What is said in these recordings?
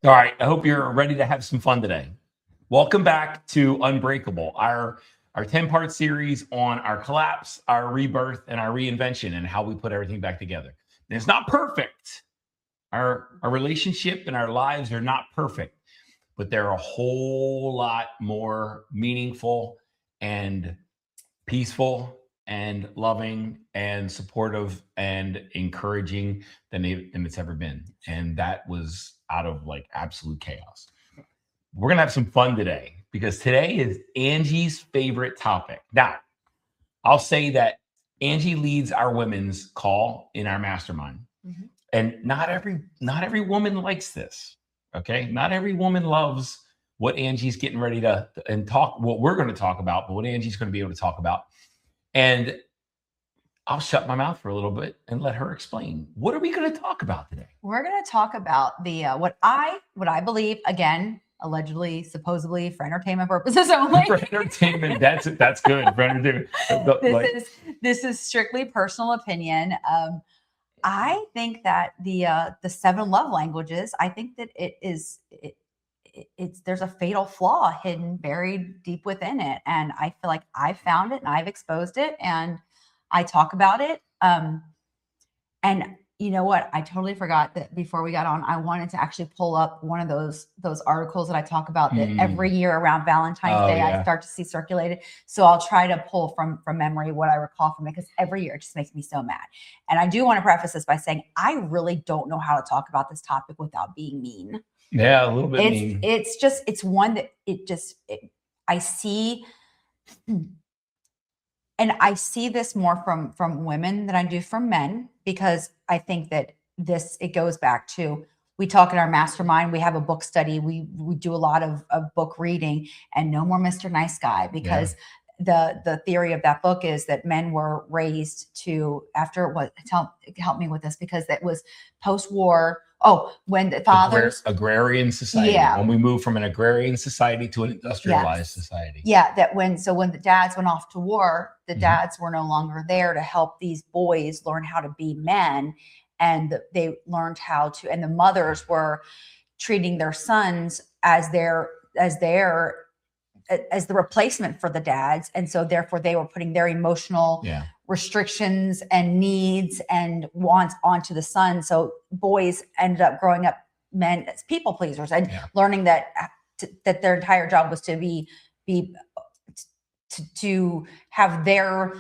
All right. I hope you're ready to have some fun today. Welcome back to Unbreakable, our 10-part series on our collapse, our rebirth, and our reinvention, and how we put everything back together. And it's not perfect. Our relationship and our lives are not perfect, but they're a whole lot more meaningful and peaceful and loving and supportive and encouraging than it's ever been. And that was out of like absolute chaos. We're going to have some fun today because today is Angie's favorite topic. Now, I'll say that Angie leads our women's call in our mastermind. Mm-hmm. And not every woman likes this. Okay. Not every woman loves what Angie's getting ready to and talk, what we're going to talk about, but what Angie's going to be able to talk about. And I'll shut my mouth for a little bit and let her explain. What are we going to talk about today? We're going to talk about the what I believe, again, allegedly, supposedly, for entertainment purposes only. For entertainment, that's good. For entertainment. This is strictly personal opinion. I think that the 7 love languages, I think that there's a fatal flaw hidden, buried deep within it. And I feel like I've found it and I've exposed it and I talk about it. And you know what? I totally forgot that before we got on, I wanted to actually pull up one of those articles that I talk about that every year around Valentine's Day, I start to see circulated. So I'll try to pull from memory what I recall from it, because every year it just makes me so mad. And I do want to preface this by saying, I really don't know how to talk about this topic without being mean. Yeah, a little bit mean. It's one that I see. And I see this more from women than I do from men, because I think that it goes back to, we talk in our mastermind, we have a book study, we do a lot of book reading, and no more Mr. Nice Guy, because the theory of that book is that men were raised to, help me with this, because that was post-war. Oh, when the fathers... Agrarian society. Yeah. When we moved from an agrarian society to an industrialized society. Yeah, when the dads went off to war, the dads were no longer there to help these boys learn how to be men. And they learned how to, and the mothers were treating their sons as the replacement for the dads. And so therefore they were putting their emotional restrictions and needs and wants onto the son. So boys ended up growing up men as people pleasers and learning that their entire job was to to have their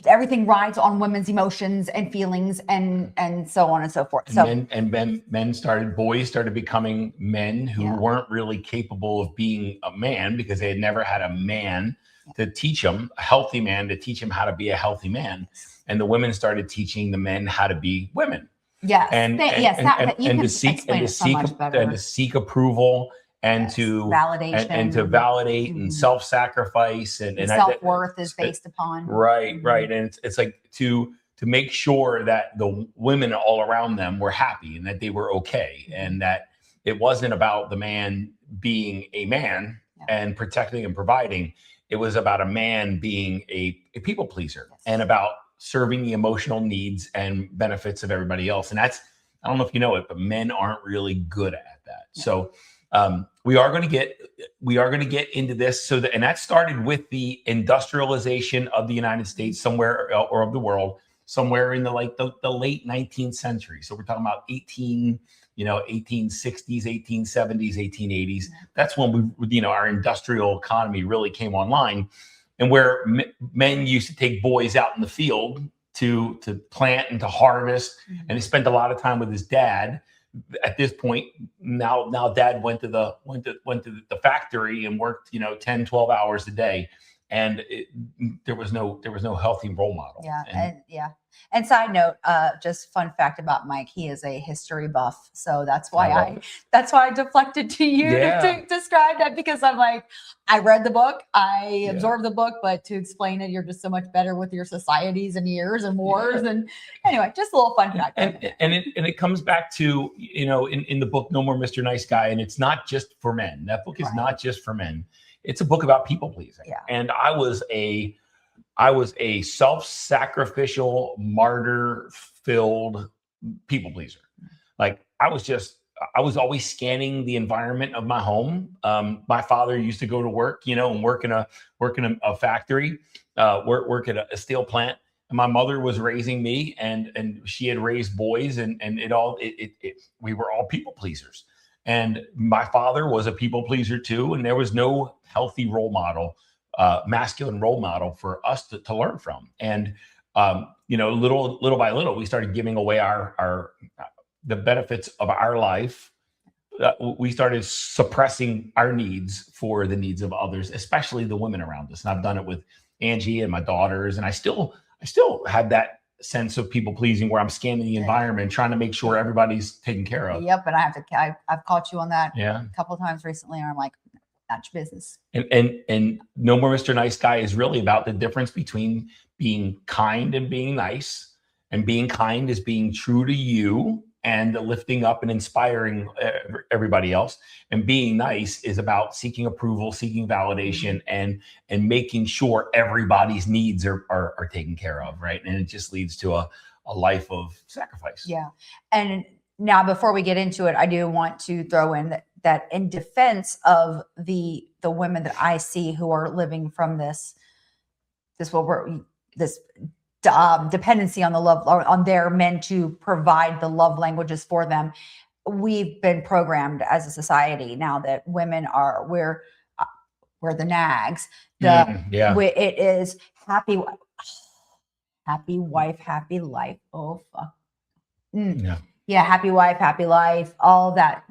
everything rides on women's emotions and feelings and so on and so forth. Boys started becoming men who weren't really capable of being a man, because they had never had a man to teach them, a healthy man to teach them how to be a healthy man. And the women started teaching the men how to be women. Yes. And to seek approval and to validation and to validate and self-sacrifice and self-worth is based upon. Right. And it's like to make sure that the women all around them were happy and that they were okay, and that it wasn't about the man being a man and protecting and providing. It was about a man being a people pleaser and about serving the emotional needs and benefits of everybody else. And that's, I don't know if you know it, but men aren't really good at that. Yeah. So we are going to get into this. And that started with the industrialization of the United States somewhere, or of the world, somewhere in the late 19th century. So we're talking about 1860s, 1870s, 1880s. That's when our industrial economy really came online, and where men used to take boys out in the field to plant and to harvest, and they spent a lot of time with his dad. At this point, now dad went to the factory and worked 10, 12 hours a day, and there was no healthy role model. And side note, just fun fact about Mike, he is a history buff. So that's why I deflected to you to describe that, because I'm like, I read the book, I absorbed the book, but to explain it, you're just so much better with your societies and years and wars. And anyway, just a little fun fact. And it comes back to, in the book, No More Mr. Nice Guy. And it's not just for men. That book is not just for men. It's a book about people pleasing. Yeah. And I was a self-sacrificial, martyr-filled people pleaser. Like I was I was always scanning the environment of my home. My father used to go to work, and work in a factory, work at a steel plant. And my mother was raising me, and she had raised boys, and we were all people pleasers. And my father was a people pleaser too, and there was no healthy role model, masculine role model for us to learn from. And little by little, we started giving away the benefits of our life. We started suppressing our needs for the needs of others, especially the women around us. And I've done it with Angie and my daughters, and I still have that sense of people pleasing where I'm scanning the environment, trying to make sure everybody's taken care of. Yep, and I've caught you on that a couple of times recently, and I'm like, not your business. And No More Mr. Nice Guy is really about the difference between being kind and being nice. And being kind is being true to you and lifting up and inspiring everybody else. And being nice is about seeking approval, seeking validation, and making sure everybody's needs are taken care of, right? And it just leads to a life of sacrifice. Yeah. And now, before we get into it, I do want to throw in that in defense of the women that I see who are living from this dependency on the love, or on their men to provide the love languages for them. We've been programmed as a society now that women we're the nags. It is happy wife, happy life. Oh fuck. Yeah, happy wife, happy life. All that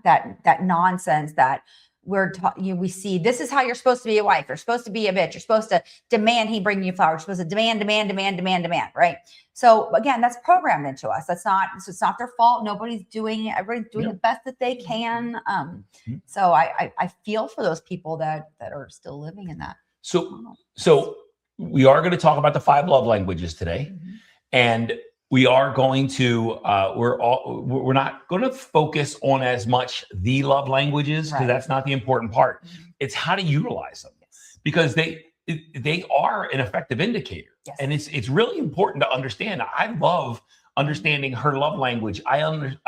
nonsense that we see. This is how you're supposed to be a wife. You're supposed to be a bitch. You're supposed to demand he bring you flowers. You're supposed to demand, right? So again, that's programmed into us. It's not their fault. Everybody's doing the best that they can. So I feel for those people that are still living in that. So we are going to talk about the 5 love languages today. And we are going to, we're not going to focus on as much the love languages, because that's not the important part. It's how to utilize them, because they are an effective indicator. Yes. And it's really important to understand. I love understanding her love language. I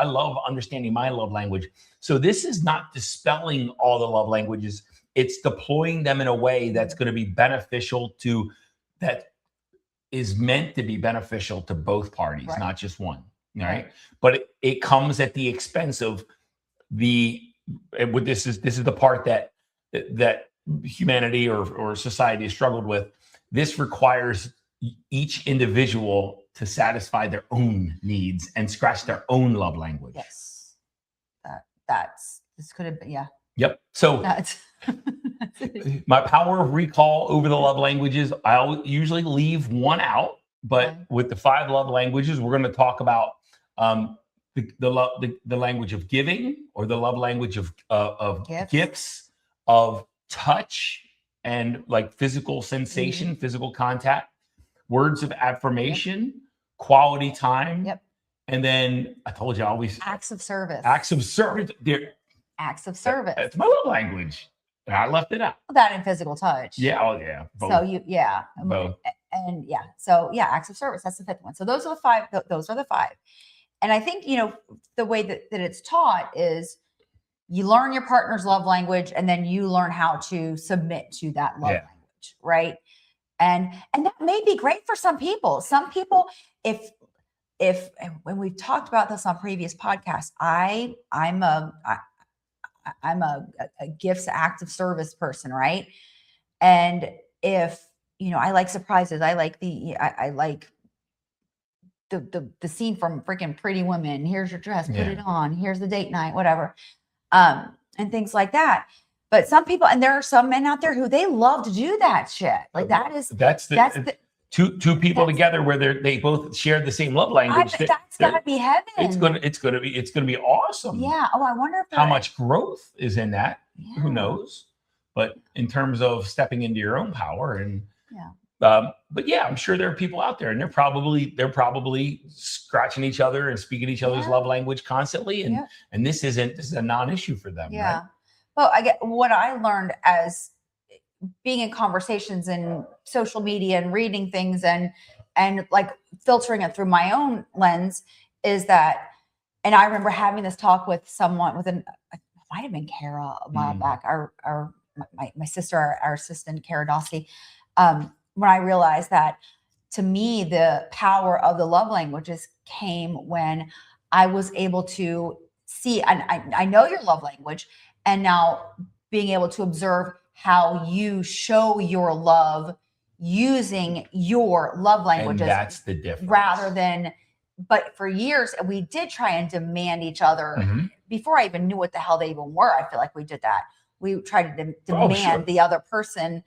love understanding my love language. So this is not dispelling all the love languages. It's deploying them in a way that's going to be beneficial that is meant to be beneficial to both parties, not just one. Right. But it comes at the expense of this is the part that humanity or society has struggled with. This requires each individual to satisfy their own needs and scratch their own love language. Yes. This could have been, yeah. Yep. So that's my power of recall over the love languages. I usually leave one out, but with the 5 love languages, we're going to talk about the language of giving, or the love language of gifts, of touch, and like physical sensation, physical contact, words of affirmation, quality time. And then I told you, I always acts of service. Acts of service. Acts of service. That's my love language. I left it out. That and physical touch. Yeah. Oh, yeah. Both. So both. And yeah. So yeah, acts of service. That's the 5th one. So those are the 5. Those are the 5. And I think, the way that it's taught is you learn your partner's love language, and then you learn how to submit to that love language. Right. And that may be great for some people. Some people, if when we've talked about this on previous podcasts, I'm a gifts, act of service person, right? And if I like surprises, I like I like the scene from freaking Pretty Women. Here's your dress, put it on. Here's the date night, whatever, and things like that. But some people, and there are some men out there who they love to do that shit. Like that's the two people together where they both share the same love language. That's gotta be heaven. It's gonna be awesome. Yeah. Oh, I wonder how much growth is in that. Yeah. Who knows? But in terms of stepping into your own power, and but yeah, I'm sure there are people out there, and they're probably scratching each other and speaking each other's love language constantly, and this is a non-issue for them. Yeah. Right? Well, I get what I learned as being in conversations and social media and reading things and like filtering it through my own lens is that And I remember having this talk with someone it might have been Kara a while back, my sister, our assistant, Kara Dossi, when I realized that to me, the power of the love languages came when I was able to see, I know your love language, and now being able to observe how you show your love using your love languages. And that's the difference. Rather than, but for years, we did try and demand each other. Before I even knew what the hell they even were, I feel like we did that. We tried to demand the other person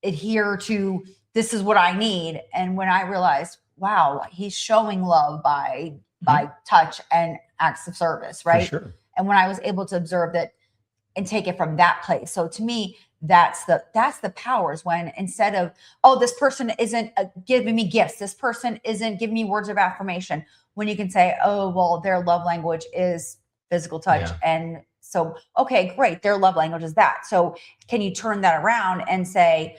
adhere to, this is what I need. And when I realized, wow, he's showing love by touch and acts of service, right? For sure. And when I was able to observe that and take it from that place. So to me, that's the powers, when instead of, oh, this person isn't giving me gifts, this person isn't giving me words of affirmation, when you can say, oh, well, their love language is physical touch. And so, okay, great. Their love language is that. So can you turn that around and say,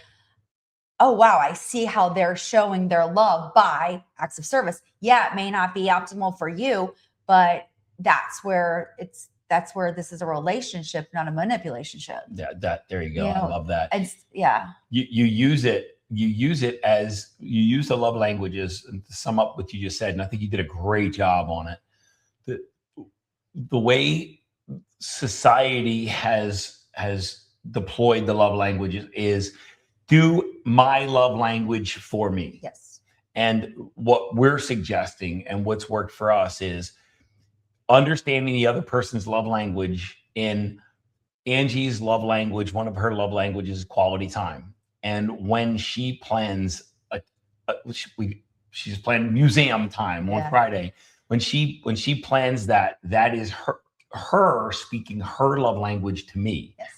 oh, wow, I see how they're showing their love by acts of service. Yeah, it may not be optimal for you, but that's where this is a relationship, not a manipulationship. Yeah, there you go. I love that. And You use the love languages, and to sum up what you just said, and I think you did a great job on it. The way society has deployed the love languages is, do my love language for me. Yes. And what we're suggesting and what's worked for us is understanding the other person's love language. In Angie's love language, one of her love languages is quality time. And when she plans she's planning museum time on Friday. When she plans that is her speaking her love language to me. Yes.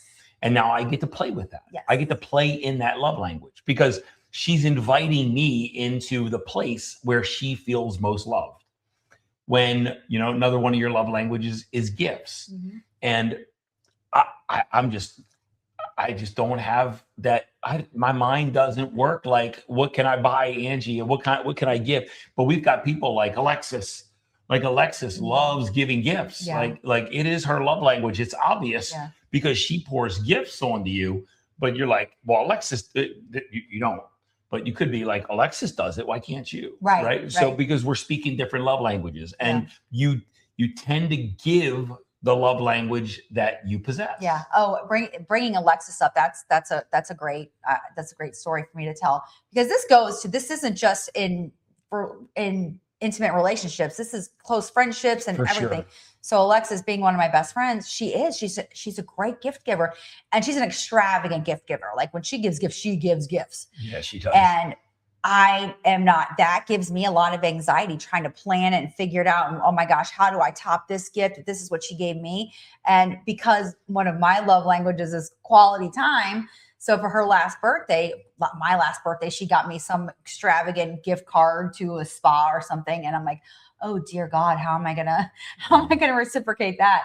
And now I get to play with that. Yes. I get to play in that love language because she's inviting me into the place where she feels most loved. When, another one of your love languages is gifts. And I just don't have that. My mind doesn't work like, what can I buy Angie? And what can I give? But we've got people like Alexis. Like Alexis loves giving gifts. Yeah. Like it is her love language. It's obvious because she pours gifts onto you. But you're like, well, Alexis, you don't. But you could be like, Alexis does it. Why can't you? Right. So because we're speaking different love languages, and you tend to give the love language that you possess. Yeah. Oh, bringing Alexis up. That's a great story for me to tell, because this isn't just in intimate relationships. This is close friendships and For everything. sure. So Alexis, being one of my best friends, she's a great gift giver, and she's an extravagant gift giver. Like when she gives gifts, she gives gifts. Yeah, she does. And I am not. That gives me a lot of anxiety trying to plan it and figure it out. And oh my gosh, how do I top this gift? This is what she gave me. And because one of my love languages is quality time. So for her my last birthday, she got me some extravagant gift card to a spa or something. And I'm like, oh dear God, how am I gonna reciprocate that?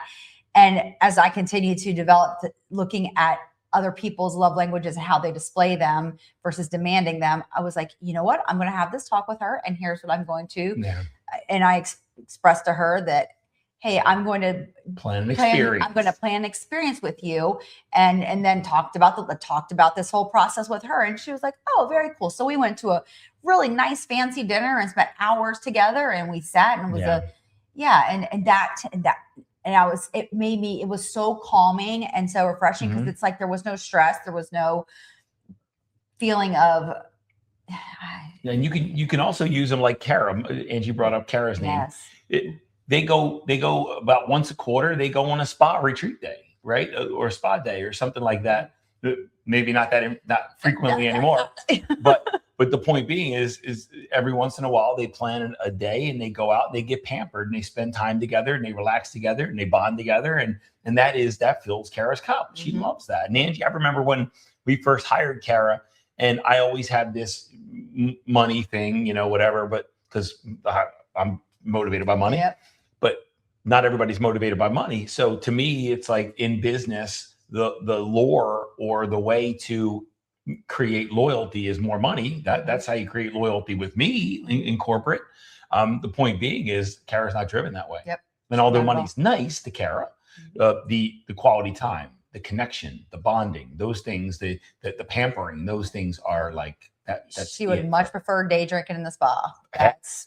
And as I continue to develop, looking at other people's love languages and how they display them versus demanding them, I was like, you know what? I'm going to have this talk with her, and here's what I'm going to. Yeah. And I expressed to her that, hey, I'm going to plan an experience. I'm going to plan an experience with you, and then talked about this whole process with her, and she was like, oh, very cool. So we went to a really nice fancy dinner and spent hours together, and we sat, and it was it was so calming and so refreshing, because it's like there was no stress, there was no feeling of. And you can also use them like Kara. Angie brought up Kara's name. Yes. They go about once a quarter. They go on a spa retreat day, right, or a spa day or something like that. Maybe not frequently anymore, but the point being is every once in a while they plan a day and they go out and they get pampered and they spend time together and they relax together and they bond together, and that fills Kara's cup. She loves that. And Angie, I remember when we first hired Kara, and I always had this money thing, whatever, but because I'm motivated by money. Yep. But not everybody's motivated by money. So to me, it's like in business, the lore or the way to create loyalty is more money. That's how you create loyalty with me in corporate. The point being is Kara's not driven that way. Yep. And although money's nice to Kara, the quality time, the connection, the bonding, those things, the pampering, those things are like that. She would much prefer day drinking in the spa. That's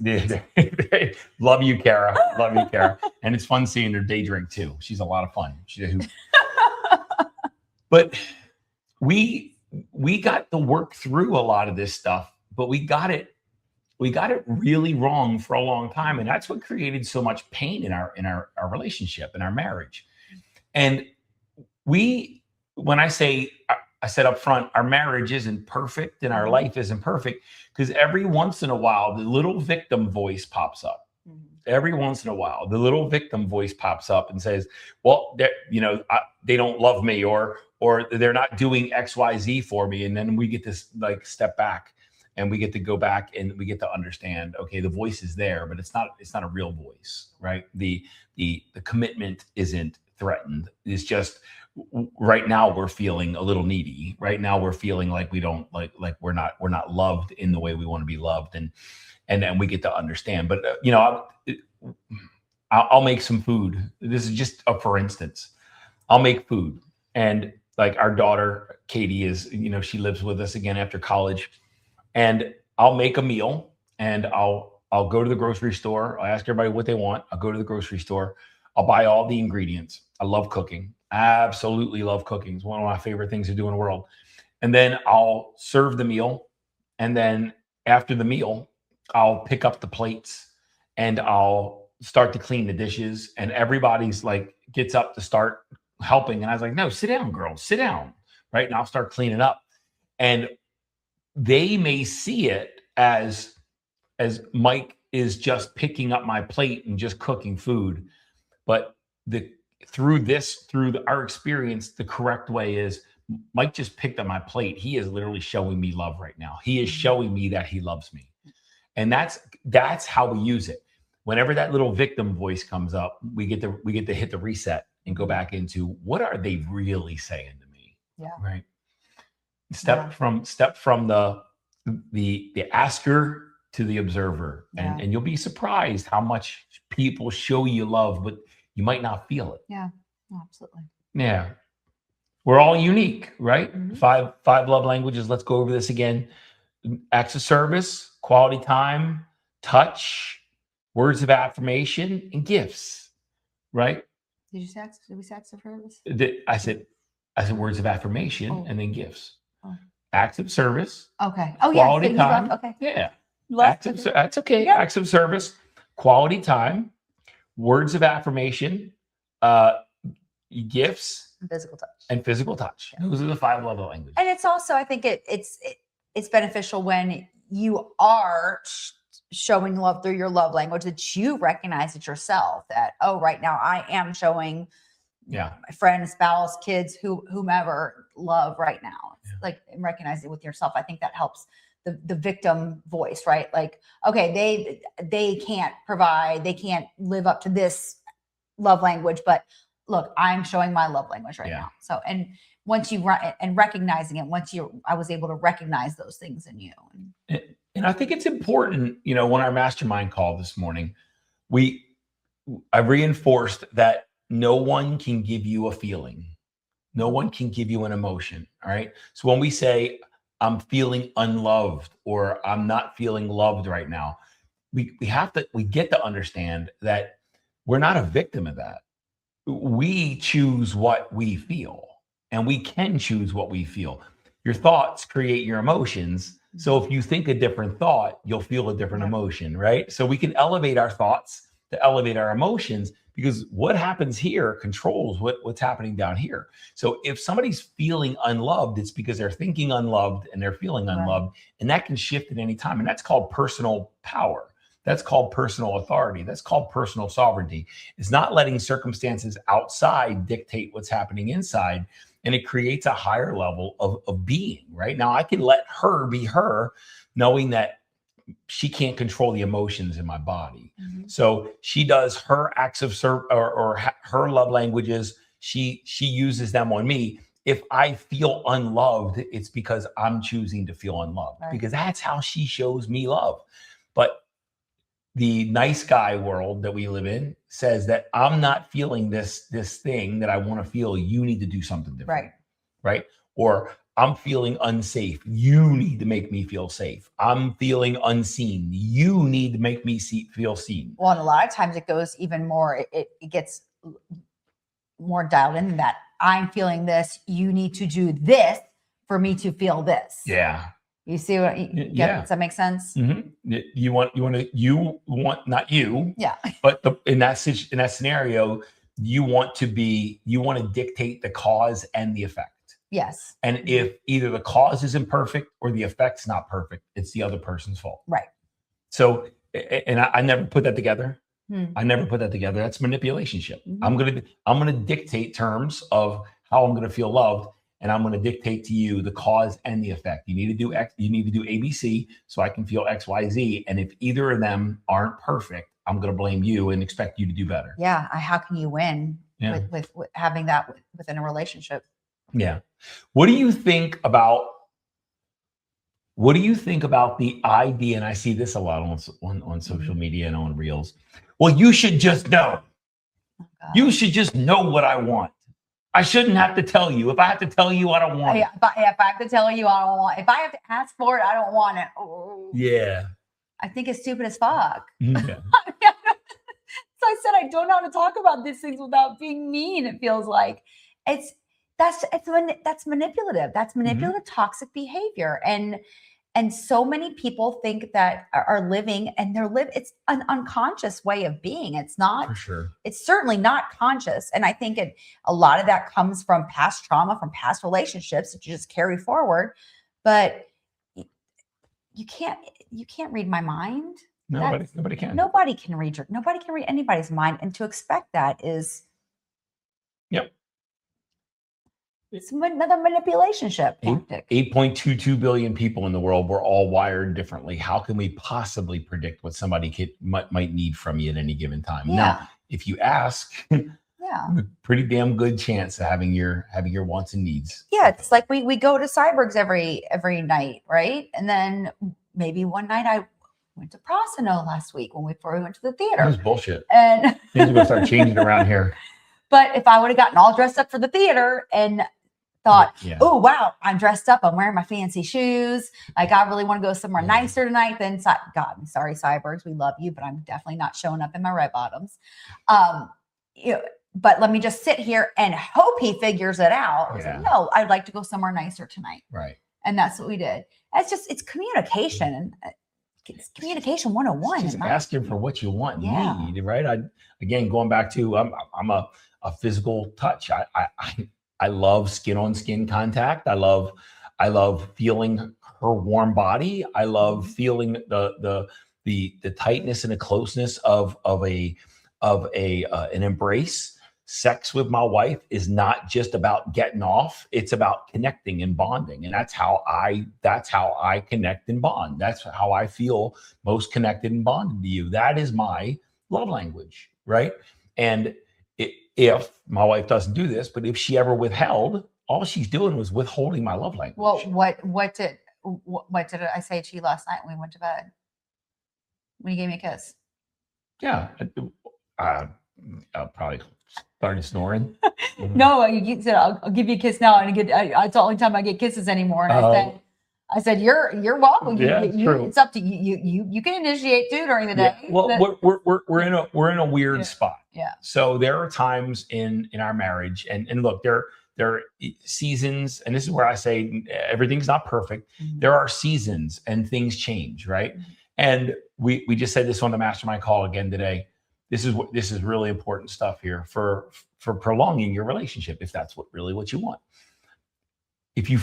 love you, Kara. Love you, Kara. And it's fun seeing her day drink too. She's a lot of fun. But we got to work through a lot of this stuff, but we got it really wrong for a long time. And that's what created so much pain in our relationship, in our marriage. And when I said up front, our marriage isn't perfect and our life isn't perfect, because every once in a while, the little victim voice pops up. Every once in a while, the little victim voice pops up and says, well, they don't love me, or they're not doing X, Y, Z for me. And then we get this like step back, and we get to go back and we get to understand, okay, the voice is there, but it's not a real voice, right? The commitment isn't threatened. It's just right now we're feeling a little needy. Right now we're feeling like we don't like we're not loved in the way we want to be loved, and then we get to understand. But I'll make some food. This is just a for instance. I'll make food, and like our daughter Katie is, she lives with us again after college, and I'll make a meal, and I'll go to the grocery store. I'll ask everybody what they want. I'll go to the grocery store. I'll buy all the ingredients. I love cooking. Absolutely love cooking. It's one of my favorite things to do in the world. And then I'll serve the meal. And then after the meal, I'll pick up the plates and I'll start to clean the dishes. And everybody's like, gets up to start helping. And I was like, no, sit down, girls, sit down. Right. And I'll start cleaning up. And they may see it as Mike is just picking up my plate and just cooking food. But through our experience, the correct way is Mike just picked up my plate. He is literally showing me love right now. He is showing me that he loves me. And that's how we use it. Whenever that little victim voice comes up, we get to hit the reset and go back into what are they really saying to me? Yeah. Right. Step from the asker to the observer. And you'll be surprised how much people show you love, but you might not feel it. Yeah, absolutely. Yeah. We're all unique, right? Mm-hmm. Five love languages. Let's go over this again. Acts of service, quality time, touch, words of affirmation, and gifts, right? Did we say acts of service? I said words of affirmation and then gifts. Oh. Acts of service. Okay. Oh, quality yeah. time. Okay. Yeah. That's okay. Yeah. Acts of service, quality time, words of affirmation, gifts, and physical touch. Yeah. Those are the 5 love languages. And it's also, I think it's beneficial when you are showing love through your love language, that you recognize it yourself, that, oh, right now I am showing my friend, spouse, kids, whomever love right now. It's like recognizing it with yourself. I think that helps the victim voice, right? Like, okay, they can't provide, they can't live up to this love language, but look, I'm showing my love language right now. So, and once you recognizing it, I was able to recognize those things in you. And I think it's important, when our mastermind call this morning, I reinforced that no one can give you a feeling. No one can give you an emotion. All right. So when we say, I'm feeling unloved, or I'm not feeling loved right now, we get to understand that we're not a victim of that. We choose what we feel, and we can choose what we feel. Your thoughts create your emotions. So if you think a different thought, you'll feel a different emotion, right? So we can elevate our thoughts to elevate our emotions, because what happens here controls what's happening down here. So if somebody's feeling unloved, it's because they're thinking unloved and they're feeling unloved, and that can shift at any time. And that's called personal power. That's called personal authority. That's called personal sovereignty. It's not letting circumstances outside dictate what's happening inside. And it creates a higher level of being, right? Now I can let her be her, knowing that she can't control the emotions in my body. Mm-hmm. So she does her acts of service or her love languages. She uses them on me. If I feel unloved, it's because I'm choosing to feel unloved, because that's how she shows me love. But the nice guy world that we live in says that I'm not feeling this thing that I want to feel. You need to do something different. Right. Or I'm feeling unsafe. You need to make me feel safe. I'm feeling unseen. You need to make me feel seen. Well, and a lot of times it goes even more, it gets more dialed in that I'm feeling this. You need to do this for me to feel this. Yeah. You see what? Yeah. Does that make sense? Mm-hmm. You want not you. Yeah. But in that scenario, you want to dictate the cause and the effect. Yes. And if either the cause isn't perfect or the effect's not perfect, it's the other person's fault. Right. So, and I never put that together. I never put that together. That's manipulation. I'm gonna dictate terms of how I'm gonna feel loved, and I'm gonna dictate to you the cause and the effect. You need to do X. You need to do ABC so I can feel X, Y, Z. And if either of them aren't perfect, I'm gonna blame you and expect you to do better. Yeah. How can you win with having that within a relationship? Yeah. What do you think about the idea? And I see this a lot on social media and on Reels. Well, you should just know. You should just know what I want. I shouldn't have to tell you. If I have to tell you, I don't want it. If I have to tell you, I don't want it. If I have to ask for it, I don't want it. Oh. Yeah. I think it's stupid as fuck. Yeah. So I said, I don't know how to talk about these things without being mean. It feels like that's manipulative. That's manipulative, toxic behavior. And so many people think that are living and it's an unconscious way of being. It's not, for sure. It's certainly not conscious. And I think a lot of that comes from past trauma, from past relationships that you just carry forward. But you can't read my mind. Nobody can. Nobody can read anybody's mind. And to expect that is, yep. It's another manipulation tactic. 8.22 billion people in the world. We're all wired differently. How can we possibly predict what somebody might need from you at any given time? Yeah. Now, if you ask, pretty damn good chance of having your wants and needs. Yeah, it's like we go to Cyberg's every night, right? And then maybe one night I went to Prosino last week before we went to the theater. That was bullshit. And things are gonna start changing around here. But if I would have gotten all dressed up for the theater and thought, oh, wow, I'm dressed up. I'm wearing my fancy shoes. Like, I really want to go somewhere nicer tonight. Then, God, I'm sorry, Cybergs. We love you, but I'm definitely not showing up in my red bottoms. But let me just sit here and hope he figures it out. Like, no, I'd like to go somewhere nicer tonight. Right. And that's what we did. It's communication. It's communication 101. Just ask him for what you want and need, right? Again, going back to, I'm a physical touch. I love skin on skin contact. I love feeling her warm body. I love feeling the tightness and the closeness of an embrace. Sex with my wife is not just about getting off. It's about connecting and bonding. And that's how I connect and bond. That's how I feel most connected and bonded to you. That is my love language, right? And if my wife doesn't do this, but if she ever withheld, all she's doing was withholding my love language. Well, what did I say to you last night when we went to bed? When you gave me a kiss? Yeah, I probably started snoring. No, you said I'll give you a kiss now, and it's the only time I get kisses anymore. And I said you're welcome. It's up to you. You can initiate too during the day. Yeah. Well, we're in a weird spot. Yeah. So there are times in our marriage, and look, there are seasons, and this is where I say everything's not perfect. Mm-hmm. There are seasons, and things change, right? Mm-hmm. And we just said this on the mastermind call again today. This is really important stuff here for prolonging your relationship, if that's what you want. If you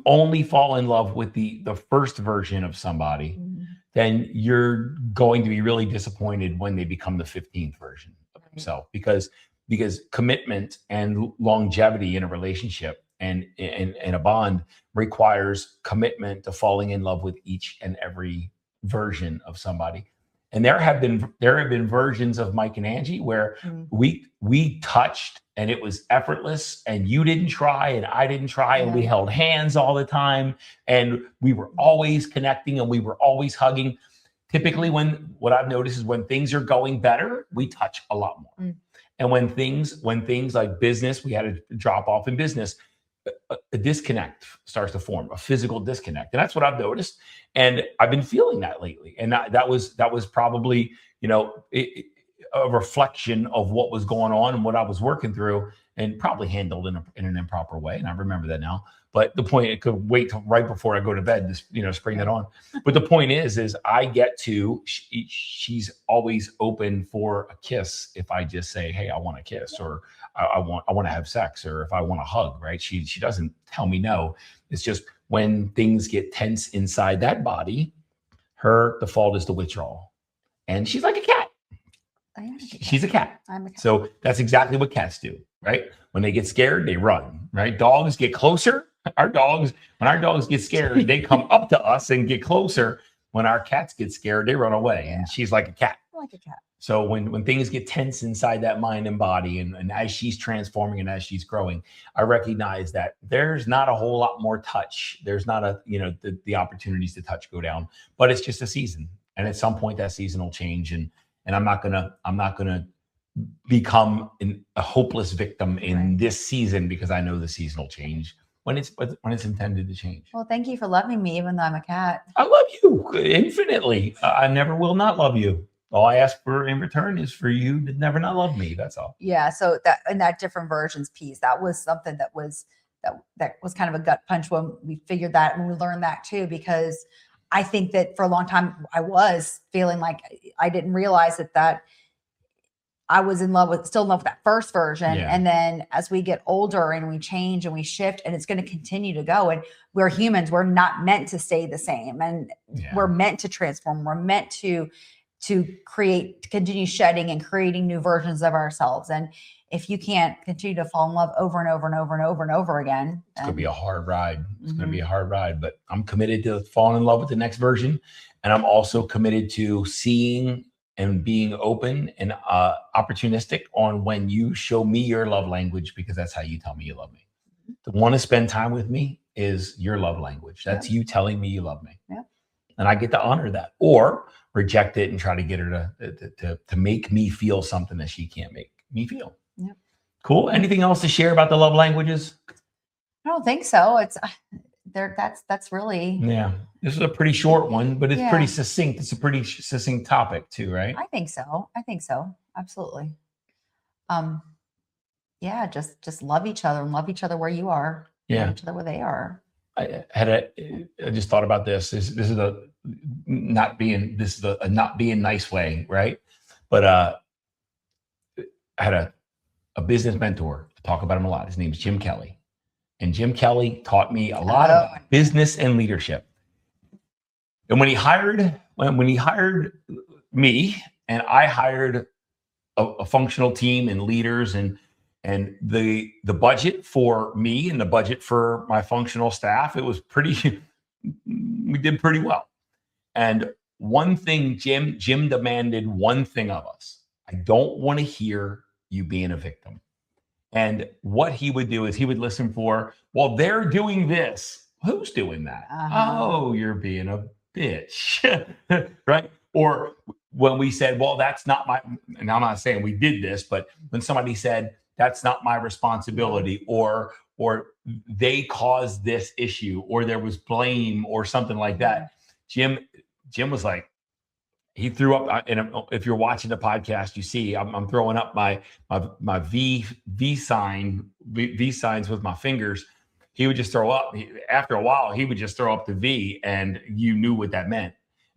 only fall in love with the first version of somebody, then you're going to be really disappointed when they become the 15th version of themselves, because commitment and longevity in a relationship and a bond requires commitment to falling in love with each and every version of somebody. And there have been versions of Mike and Angie where we touched and it was effortless, and you didn't try and I didn't try, and we held hands all the time, and we were always connecting and we were always hugging. Typically, what I've noticed is when things are going better, we touch a lot more. And when things like business, we had a drop off in business, a disconnect starts to form, a physical disconnect. And that's what I've noticed. And I've been feeling that lately. And that was probably, a reflection of what was going on and what I was working through, and probably handled in an improper way. And I remember that now. But the point, it could wait till right before I go to bed to spring that on. But the point is I get to, she's always open for a kiss if I just say, hey, I want a kiss, or I want to have sex, or if I want a hug, right? She doesn't tell me no. It's just when things get tense inside that body, her default is to withdraw. And she's like a cat. She's a cat. I'm a cat. So that's exactly what cats do, right? When they get scared, they run, right? Dogs get closer. When our dogs get scared, they come up to us and get closer. When our cats get scared, they run away. And she's like a cat. Like a cat. So when things get tense inside that mind and body, and as she's transforming and as she's growing, I recognize that there's not a whole lot more touch. There's not the opportunities to touch go down, but it's just a season. And at some point that season will change. And I'm not gonna become a hopeless victim in this season, because I know the season will change when it's intended to change. Well, thank you for loving me, even though I'm a cat. I love you infinitely. I never will not love you. All I ask for in return is for you to never not love me. That's all. Yeah. So that different versions piece, that was something that was kind of a gut punch when we figured that, and we learned that too, because I think that for a long time I was feeling like I didn't realize that I was still in love with that first version. Yeah. And then as we get older and we change and we shift, and it's going to continue to go, and we're humans, we're not meant to stay the same, and we're meant to transform. We're meant to continue shedding and creating new versions of ourselves. And if you can't continue to fall in love over and over and over and over and over again, it's going to be a hard ride. It's going to be a hard ride, but I'm committed to falling in love with the next version. And I'm also committed to seeing and being open and opportunistic on when you show me your love language, because that's how you tell me you love me. To want to spend time with me is your love language. That's you telling me you love me. Yeah. And I get to honor that, or reject it and try to get her to make me feel something that she can't make me feel. Yeah. Cool. Anything else to share about the love languages? I don't think so. It's there. That's really. Yeah. This is a pretty short one, but it's pretty succinct. It's a pretty succinct topic too, right? I think so. Absolutely. Yeah. Just love each other, and love each other where you are. Yeah. Love each other where they are. I just thought about this. This is a not being nice way, right? But I had a business mentor, talk about him a lot. His name is Jim Kelly. And Jim Kelly taught me a lot about business and leadership. And when he hired me, and I hired a functional team and leaders, and the budget for me and the budget for my functional staff, it was we did pretty well. And one thing, Jim demanded one thing of us. I don't want to hear you being a victim. And what he would do is he would listen for, well, they're doing this. Who's doing that? Oh, you're being a bitch, right? Or when we said, well, that's not my, and I'm not saying we did this, but when somebody said, that's not my responsibility, or they caused this issue, or there was blame or something like that, Jim was like, he threw up, and if you're watching the podcast, you see I'm throwing up my V signs with my fingers. He would just throw up. After a while, he would just throw up the V, and you knew what that meant.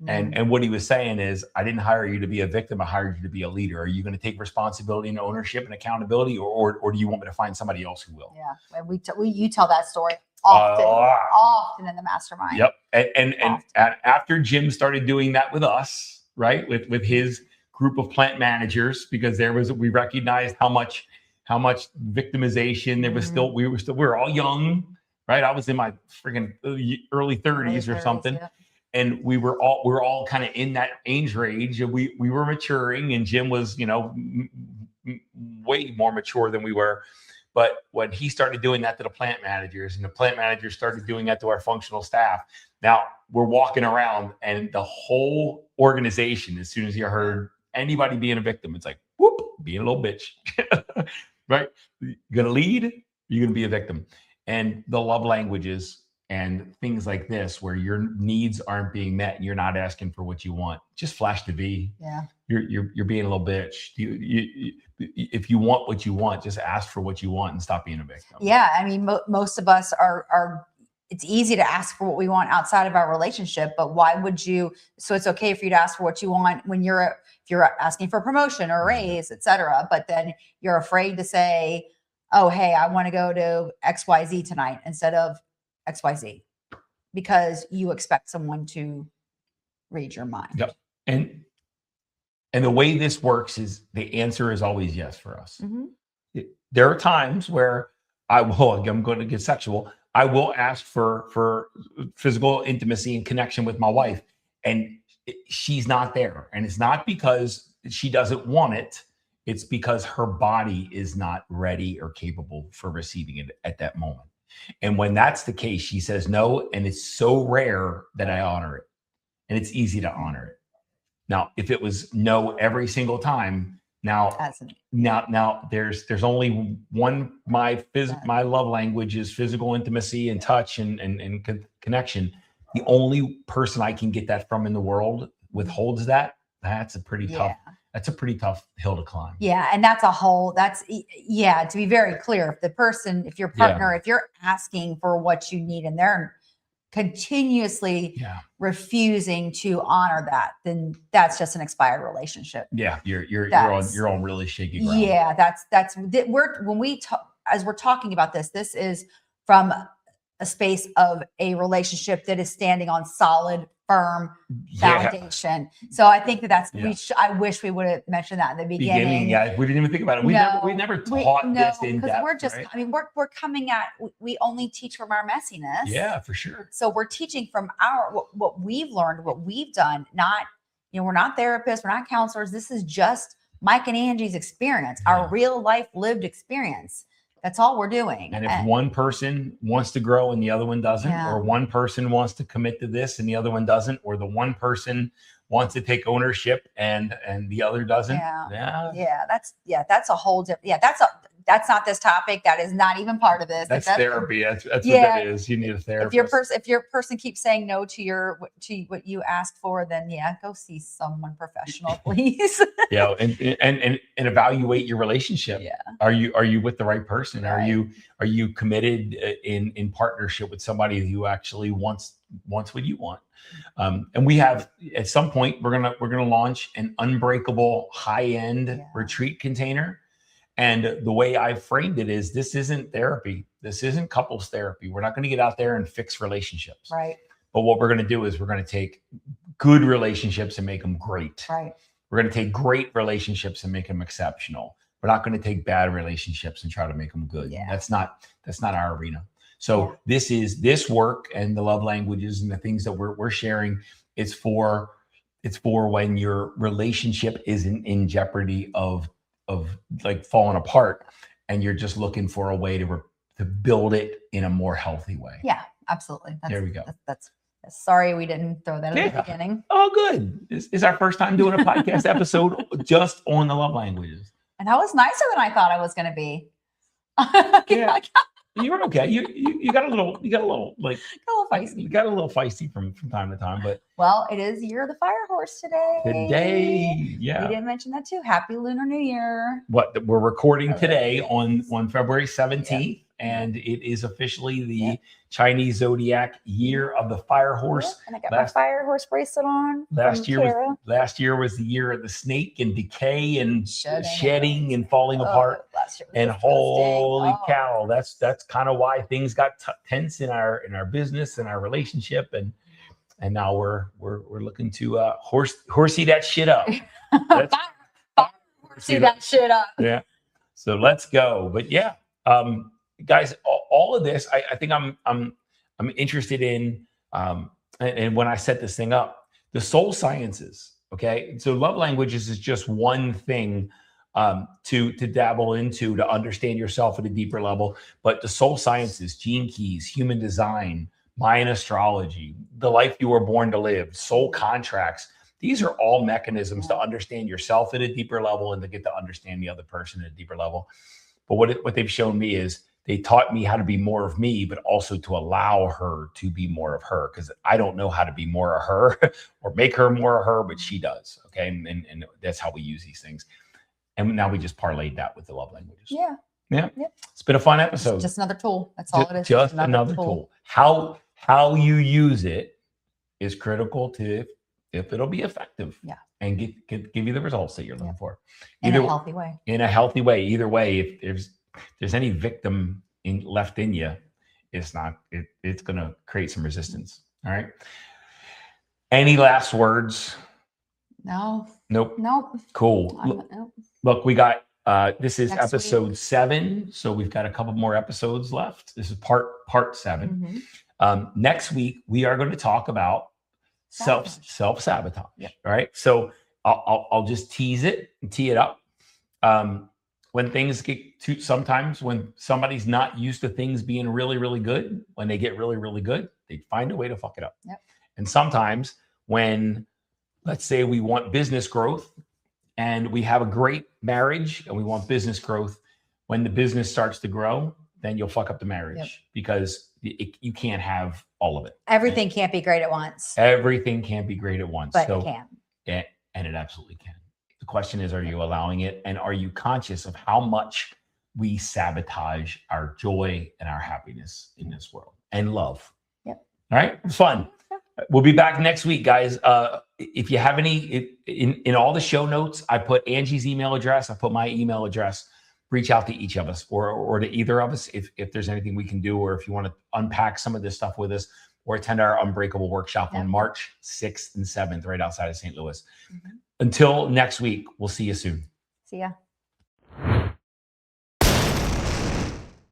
And what he was saying is, I didn't hire you to be a victim. I hired you to be a leader. Are you going to take responsibility and ownership and accountability, or do you want me to find somebody else who will? Yeah, and you tell that story often in the mastermind. Yep. And after Jim started doing that with us, right, with his group of plant managers, because we recognized how much victimization there was. Still, we were all young, right? I was in my freaking early 30s or something. Yeah. And we were all kind of in that age range, and we were maturing, and Jim was, way more mature than we were. But when he started doing that to the plant managers, and the plant managers started doing that to our functional staff, now we're walking around, and the whole organization, as soon as you heard anybody being a victim, it's like, whoop, being a little bitch, right? You're going to lead, you're going to be a victim. And the love languages and things like this, where your needs aren't being met and you're not asking for what you want, just flash the V. Yeah. You're being a little bitch. If you want what you want, just ask for what you want and stop being a victim. Yeah. I mean, most of us are, it's easy to ask for what we want outside of our relationship, but why would you? So it's okay for you to ask for what you want when if you're asking for a promotion or a raise, et cetera, but then you're afraid to say, oh, hey, I want to go to XYZ tonight instead of XYZ, because you expect someone to read your mind. Yep. And the way this works is the answer is always yes for us. Mm-hmm. There are times where I'm going to get sexual. I will ask for physical intimacy and connection with my wife, and she's not there. And it's not because she doesn't want it. It's because her body is not ready or capable for receiving it at that moment. And when that's the case, she says no. And it's so rare that I honor it. And it's easy to honor it. Now, if it was no every single time, now there's only one. My love language is physical intimacy and touch and connection. The only person I can get that from in the world withholds that. That's a pretty tough. That's a pretty tough hill to climb. Yeah, and to be very clear, if your partner, if you're asking for what you need and they're continuously refusing to honor that, then that's just an expired relationship. Yeah, you're on really shaky ground. Yeah, as we're talking about this is from a space of a relationship that is standing on solid, firm foundation. So I think I wish we would have mentioned that in the beginning. Yeah, we didn't even think about it. We never taught this in depth. We're just, right? I mean, we're coming at, we only teach from our messiness. Yeah, for sure. So we're teaching from what we've learned, what we've done. Not, we're not therapists, we're not counselors. This is just Mike and Angie's experience, our real life lived experience. That's all we're doing. And if one person wants to grow and the other one doesn't, or one person wants to commit to this and the other one doesn't, or the one person wants to take ownership and the other doesn't. That's a whole different, that's not this topic. That is not even part of this. That's therapy. That's what that is. You need a therapist. If your person keeps saying no to what you asked for, then go see someone professional, please. And evaluate your relationship. Yeah. Are you with the right person? Right. Are you committed in partnership with somebody who actually wants what you want? And we have, at some point, we're gonna launch an Unbreakable high-end retreat container. And the way I framed it is, this isn't therapy. This isn't couples therapy. We're not going to get out there and fix relationships. Right. But what we're going to do is we're going to take good relationships and make them great. Right. We're going to take great relationships and make them exceptional. We're not going to take bad relationships and try to make them good. Yeah. That's not our arena. So this work and the love languages and the things that we're sharing, it's for when your relationship isn't in jeopardy of like falling apart, and you're just looking for a way to build it in a more healthy way. Yeah, absolutely. There we go. That's sorry we didn't throw that at the beginning. Oh, good. This is our first time doing a podcast episode just on the love languages. And that was nicer than I thought I was going to be. You were okay. You got a little feisty. You got a little feisty from time to time, but it is Year of the Fire Horse today. Yeah. We didn't mention that too. Happy Lunar New Year. We're recording today on February 17th, and it is officially the Chinese zodiac Year of the Fire Horse. And I got my Fire Horse bracelet on. Last year was the year of the snake and decay and shedding and falling apart. And holy cow, that's kind of why things got tense in our business and our relationship, and now we're looking to horsey that shit up. Horsey that shit up. Yeah. So let's go. But guys, all of this, I think I'm interested in, and when I set this thing up, the soul sciences. Okay, so love languages is just one thing to dabble into, to understand yourself at a deeper level. But the soul sciences, gene keys, human design, Mayan astrology, the life you were born to live, soul contracts, these are all mechanisms to understand yourself at a deeper level and to get to understand the other person at a deeper level. But what they've shown me is they taught me how to be more of me, but also to allow her to be more of her, because I don't know how to be more of her or make her more of her, but she does. Okay. And that's how we use these things. And now we just parlayed that with the love languages. Yeah. Yeah. Yep. It's been a fun episode. Just another tool. That's all it is. Just another tool. How you use it is critical to if it'll be effective. Yeah. And give you the results that you're looking for. In a healthy way. In a healthy way. Either way, if there's any victim left in you, it's going to create some resistance. All right. Any last words? No. Nope. Cool. Nope. Look, we got this is Next episode week. 7, so we've got a couple more episodes left. This is part 7. Next week we are going to talk about self-sabotage. Yep. All right. So I'll just tease it and tee it up. When things get sometimes when somebody's not used to things being really, really good, when they get really, really good, they find a way to fuck it up. Yep. And sometimes when, let's say we want business growth and we have a great marriage and we want business growth, when the business starts to grow, then you'll fuck up the marriage because you can't have all of it. Everything can't be great at once. Everything can't be great at once. But it can. And it absolutely can. The question is, are you allowing it? And are you conscious of how much we sabotage our joy and our happiness in this world and love? Yep. All right. Fun. We'll be back next week, guys. If you have any, in all the show notes, I put Angie's email address. I put my email address. Reach out to each of us or to either of us if there's anything we can do, or if you want to unpack some of this stuff with us, or attend our Unbreakable workshop on March 6th and 7th, right outside of St. Louis. Until next week, we'll see you soon. See ya.